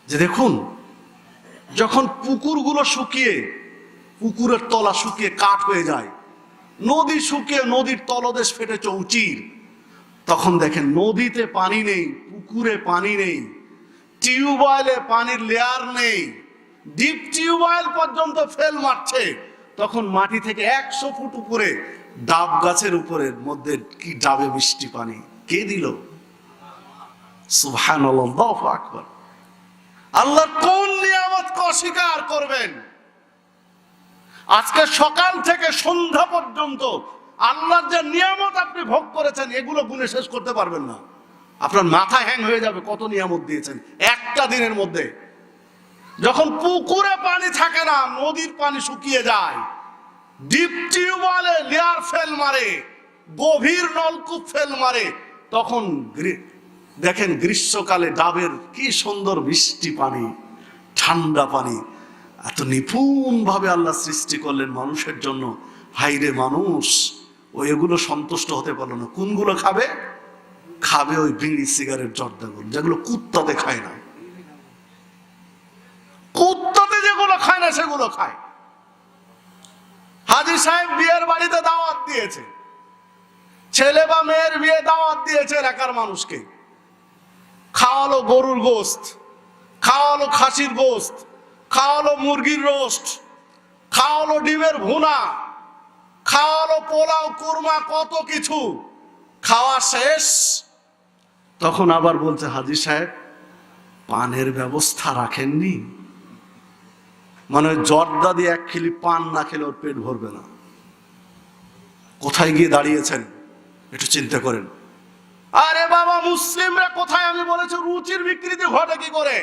যে দেখুন, যখন পুকুরগুলো শুকিয়ে, পুকুরের তলা শুকিয়ে কাঠ হয়ে যায়, নদী শুকিয়ে নদীর তলদেশ ফেটে চৌচির, তখন দেখেন নদীতে পানি নেই, পুকুরে পানি নেই, টিউবওয়েলে পানির লেয়ার নেই, ডিপ টিউবওয়েল পর্যন্ত ফেল মারছে, তখন মাটি থেকে 100 ফুট উপরে ডাব গাছের উপরে মধ্যে কি ডাবে মিষ্টি পানি কে দিল? সুবহানাল্লাহ, আল্লাহু আকবার। আল্লাহর কোন নিয়ামতকে অস্বীকার করবেন? আজকে সকাল থেকে সন্ধ্যা পর্যন্ত আল্লাহর যে নিয়ামত আপনি ভোগ করেছেন, এগুলো গুণে শেষ করতে পারবেন না। আপনার মাথা হ্যাং হয়ে যাবে, কত নিয়ামত দিয়েছেন একটা দিনের মধ্যে। যখন পুকুরে পানি থাকে না, নদীর পানি শুকিয়ে যায়, ডিপ টিউবওয়েলে লেয়ার ফেল মারে, গভীর নলকূপ ফেল মারে, তখন দেখেন গ্রীষ্মকালে ডাবের কি সুন্দর মিষ্টি পানি, ঠান্ডা পানি। এত নিপুণ ভাবে আল্লাহ সৃষ্টি করলেন মানুষের জন্য। হাইরে মানুষ ও এগুলো সন্তুষ্ট হতে পারলো না। কোনগুলো খাবে? খাবে ওই বিড়ি সিগারেট জর্দাগুলো, যেগুলো কুত্তাতে খায় না। কুত্তাতে যেগুলো খায় না সেগুলো খায়। হাজী সাহেব বিয়ের বাড়িতে দাওয়াত দিয়েছে, ছেলে বা মেয়ের বিয়ে দাওয়াত দিয়েছে এলাকার মানুষকে, খাওয়ালো গরুর গোস্ত, খাওয়ালো খাসির গোস্ত, খাওয়ালো মুরগির রোস্ট, খাওয়ালো ডিমের ভুনা, খাওয়ালো পোলাও কুরমা, কত কিছু। খাওয়া শেষ, তখন আবার বলছে, হাজী সাহেব পানের ব্যবস্থা রাখেননি? মানে জর্দা দিয়ে 1 খিলি পান না খেলে ওর পেট ভরবে না। কোথায় গিয়ে দাঁড়িয়েছেন একটু চিন্তা করেন। আরে বাবা, মুসলিমরা কোথায়? আমি বলেছি রুচির বিকৃতি ঘটে কি করে?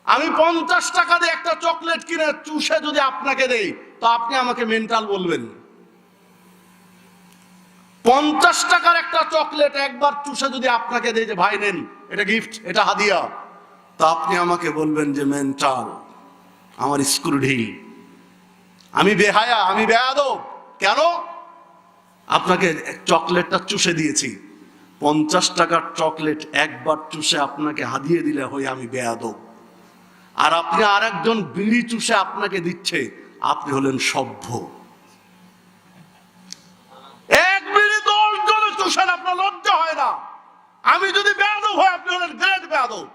আমি 50 টাকা দিয়ে একটা চকলেট কিনে চুষে যদি আপনাকে দেই, তো আপনি আমাকে মেন্টাল বলবেন। 50 টাকার একটা চকলেট একবার চুষে যদি আপনাকে দেই যে ভাই নেন, এটা গিফট, এটা হাদিয়া, তো আপনি আমাকে বলবেন যে মেন্টাল, আমার স্ক্রু ঢিল, আমি বেহায়া, আমি বেয়াদব। কেন? আপনাকে চকলেটটা চুষে দিয়েছি। 50 টাকার চকলেট একবার চুষে আপনাকে হাদিয়ে দিলে হই আমি বেয়াদব। আর আপনি আরেকজন বিড়ি চুষে আপনাকে দিচ্ছে, আপনি হলেন সভ্য। এক বিড়ি 10 জনে চুষেন, আপনার লজ্জা হয় না? আমি যদি বেয়াদব হয়, আপনি হলেন গ্রেট বেয়াদব।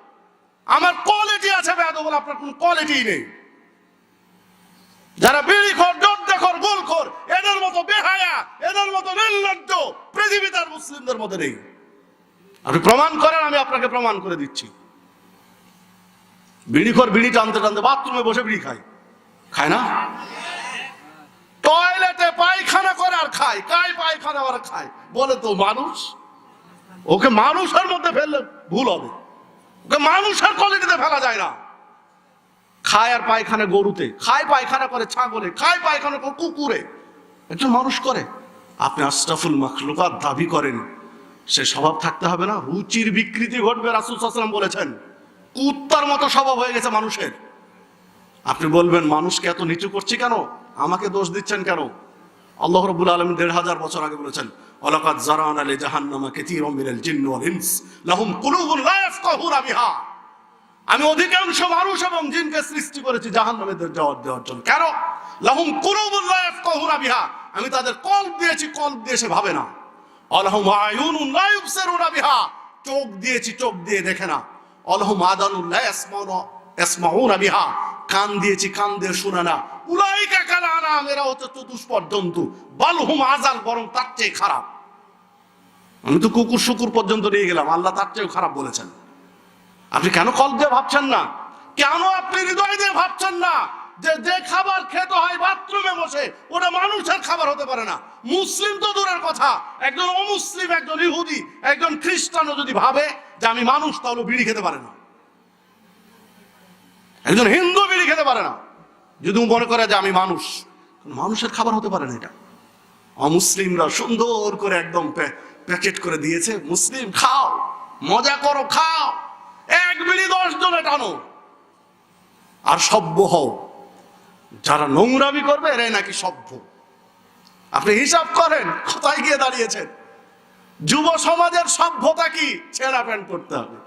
আমার কোয়ালিটি আছে বেয়াদব বলে, আপনার কোনো কোয়ালিটি নেই। যারা বিড়ি খোর, জর্দাখোর, গোলখোর, এদের মতো বেহায়া, এদের মতো নির্লজ্জ পৃথিবীতে আর মুসলিমদের মধ্যে নেই। আপনি প্রমাণ করেন, আমি আপনাকে প্রমাণ করে দিচ্ছি। বিড়িখোর বিড়ি টানতে টানতে বাথরুমে বসে বিড়ি খায়, খায় না? টয়লেটে পায়খানা করে আর খায়, কায় পায়খানা আর খায়, বলে তো মানুষ। ওকে মানুষের মধ্যে ফেললে ভুল হবে, ওকে মানুষের কোয়ালিটিতে ফেলা যায় না। খায় আর পায়খানা গরুতে, খায় পায়খানা করে ছাগলে, খায় পায়খানা করে কুকুরে, একজন মানুষ করে। আপনি আশরাফুল মাখলুকাত দাবি করেন, সে স্বভাব থাকতে হবে না? রুচির বিকৃতি ঘটবে, রাসূল সাল্লাল্লাহু আলাইহি ওয়াসাল্লাম বলেছেন। কুত্তার মতো স্বভাব হয়ে গেছে মানুষের। আপনি বলবেন মানুষকে এত নিচু করছি কেন, আমাকে দোষ দিচ্ছেন কেন? আল্লাহ রাব্বুল আলামিন 1500 বছর আগে বলেছেন, ওয়ালাকাদ যারানা লিজাহান্নামা কাসীরাম মিনাল জিন্নি ওয়াল ইনস লাহুম কুলুবুন লা ইয়াফকাহুনা বিহা। আমি অধিকাংশ মানুষ এবং জিনকে সৃষ্টি করেছি জাহান্নামের জবাব দেওয়ার জন্য। কেন? লাহুম কুলুবুন লা ইয়াফকাহুনা বিহা, আমি তাদের কলব দিয়েছি, কলব দিয়ে সে ভাবে না। আলাহুম আয়ুনুন লা ইউবসিরুনা বিহা, চোখ দিয়েছি, চোখ দিয়ে দেখে না। আলাহুম আযানুন লা ইয়াসমাউনা বিহা, কান দিয়েছি, কান দিয়ে শুনে না। উলাইকা কাল আনাম, এরা হচ্ছে চতুষ্পদ জন্তু, বালহুম আযাল, বরং তার চেয়ে খারাপ। আমি তো কুকুর শুকুর পর্যন্ত নিয়ে গেলাম, আল্লাহ তার চেয়েও খারাপ বলেছেন। আপনি কেন কল দিয়ে ভাবছেন না? কেন আপনি হৃদয় দিয়ে ভাবছেন না যে যে খাবার খেতে হয় বাথরুমে বসে, ওটা মানুষের খাবার হতে পারে না? মুসলিম তো দূরের কথা, একজন অমুসলিম, একজন ইহুদি, একজন খ্রিস্টানও যদি ভাবে যে আমি মানুষ, তাহলে বিড়ি খেতে পারে না। একজন হিন্দু বিড়ি খেতে পারে না যদি মনে করে যে আমি মানুষ। মানুষের খাবার হতে পারে না এটা। অমুসলিমরা সুন্দর করে একদম প্যাকেট করে দিয়েছে, মুসলিম খাও, মজা করো, খাও, 1 বিড়ি 10 জনে টানো আর সভ্য হও। যারা নোংরামি করবে এরাই নাকি সভ্য। আপনি হিসাব করেন কোথায় গিয়ে দাঁড়িয়েছেন। যুব সমাজের সভ্যতা কি? ছেঁড়া প্যান্ট পরতে হবে,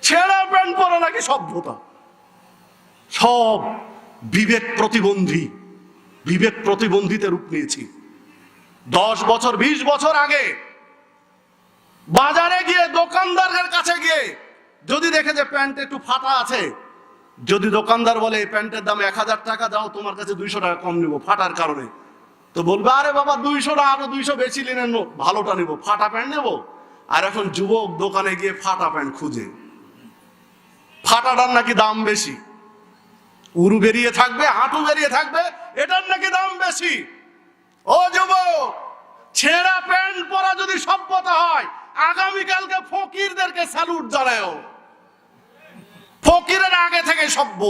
ছেঁড়া প্যান্ট প্যান্ট পরা নাকি সভ্যতা। সব বিবেক প্রতিবন্ধী, বিবেক প্রতিবন্ধীতে রূপ নিয়েছি। 10 বছর 20 বছর আগে বাজারে গিয়ে দোকানদারের কাছে গিয়ে যদি দেখে যে প্যান্ট একটু ফাটা আছে, যদি দোকানদার বলে এই প্যান্টের দাম 1000 টাকা, দাও তোমার কাছে 200 টাকা কম নিব ফাটার কারণে, তো বলবে আরে বাবা 200 টাকা আরো 200 বেশি নিলেন, ভালোটা নিব, ফাটা প্যান্ট নেবো। আর এখন যুবক দোকানে গিয়ে ফাটা প্যান্ট খুঁজে, ফাটাটার নাকি দাম বেশি, উরু বেরিয়ে থাকবে, হাঁটু বেরিয়ে থাকবে, এটার নাকি দাম বেশি। ও যুবক, ছেঁড়া প্যান্ট পরা যদি সভ্যতা হয়, আগামীকালকে ফকিরদেরকে স্যালুট জানাও। ফকিরের আগে থেকে সভ্য,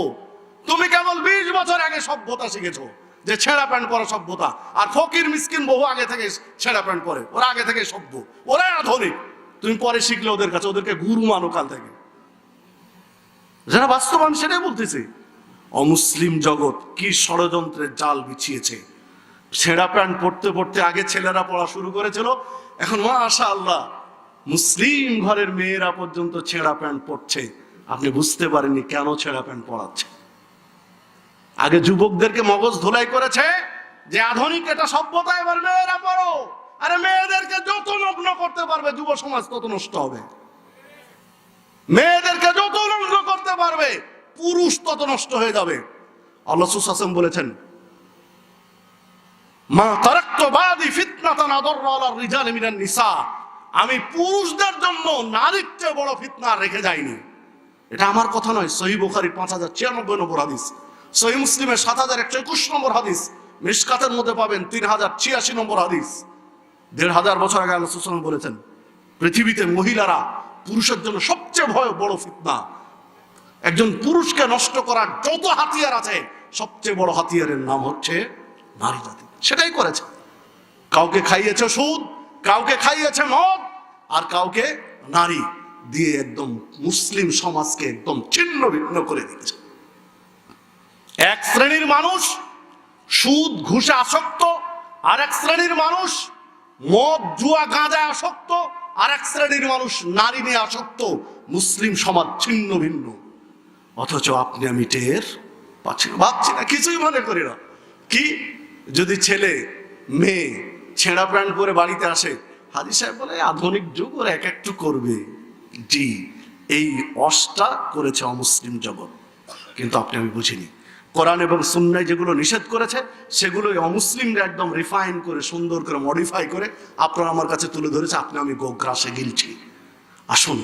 তুমি কেবল 20 বছর আগে সভ্যতা শিখেছো যে ছেঁড়া প্যান্ট পরা সভ্যতা, আর ফকির মিসকিন বহু আগে থেকে ছেঁড়া প্যান্ট পরে, ওরা আগে থেকে সভ্য, ওরাই আধুনিক। তুমি পরে শিখলে ওদের কাছে, ওদেরকে গুরু মানো কাল থেকে। যারা বাস্তবায়ন সেটাই বলতেছে। অমুসলিম জগৎ কি ষড়যন্ত্রের জাল বিছিয়েছে। ছেঁড়া প্যান্ট পড়তে পড়তে আগে ছেলেরা পড়া শুরু করেছিল, এখন মাশাআল্লাহ মুসলিম ঘরের মেয়েরা পর্যন্ত ছেঁড়া প্যান্ট পরছে। আপনি বুঝতে পারেননি কেন ছেঁড়া প্যান্ট পরাচ্ছে। আগে যুবকদেরকে মগজ ধোলাই করেছে যে আধুনিক এটা সভ্যতা, এবার মেয়েরা পড়ো। আরে মেয়েদেরকে যত নগ্ন করতে পারবে যুব সমাজ তত নষ্ট হবে। মেয়েদেরকে যত নগ্ন করতে পারবে পুরুষ তত নষ্ট হয়ে যাবে। আল্লাহ সাল্লাল্লাহু আলাইহি ওয়াসাল্লাম বলেছেন, মা তারাকতু বাদি ফিতনাতান আদাররা আলার রিজালি মিনান নিসা, আমি পুরুষদের জন্য নারীর চেয়ে বড় ফিতনা রেখে যাইনি। এটা আমার কথা নয়, সহিহ বুখারীর 5096 নম্বর হাদিস, সহিহ মুসলিমের 7121 নম্বর হাদিস, মিশকাতের মধ্যে পাবেন 3086 নম্বর হাদিস। 1500 বছর আগে আল্লাহ সাল্লাল্লাহু আলাইহি ওয়াসাল্লাম বলেছেন, পৃথিবীতে মহিলারা পুরুষের জন্য সবচেয়ে বড় ফিতনা। একজন পুরুষকে নষ্ট করার যত হাতিয়ার আছে, সবচেয়ে বড় হাতিয়ারের নাম হচ্ছে নারী জাতি। সেটাই করেছে। কাউকে খাইয়েছে সুদ, কাউকে খাইয়েছে মদ, আর কাউকে নারী দিয়ে একদম মুসলিম সমাজকে একদম ছিন্ন ভিন্ন করে দিয়েছে। এক শ্রেণীর মানুষ সুদ ঘুষে আসক্ত, আর এক শ্রেণীর মানুষ মদ জুয়া গাঁজায় আসক্ত, আর এক শ্রেণীর মানুষ নারী নিয়ে আসক্ত। মুসলিম সমাজ ছিন্ন ভিন্ন, অথচ আপনি আমি টের পাচ্ছি না, ভাবছি না, কিছুই মনে করি না। কি যদি ছেলে মেয়ে ছেঁড়া প্যান্ট পরে বাড়িতে আসে, হাজী সাহেব বলে আধুনিক যুগ ওরা এক একটু করবে। জি, এই অষ্টা করেছে অমুসলিম জগৎ, কিন্তু আপনি আমি বুঝিনি। কোরআন এবং সুন্নাহ যেগুলো নিষেধ করেছে সেগুলো অমুসলিমরা একদম রিফাইন করে, সুন্দর করে মডিফাই করে আপনারা আমার কাছে তুলে ধরেছে। আপনি আমি গোগ্রাসে গিলছি। আসুন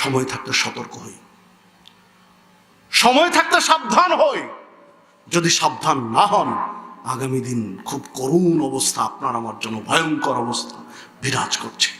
সময় থাকতে সতর্ক হই, সময় থাকতে সাবধান হই। যদি সাবধান না হন, আগামী দিন খুব করুণ অবস্থা, আপনার আমার জন্য ভয়ঙ্কর অবস্থা বিরাজ করছে।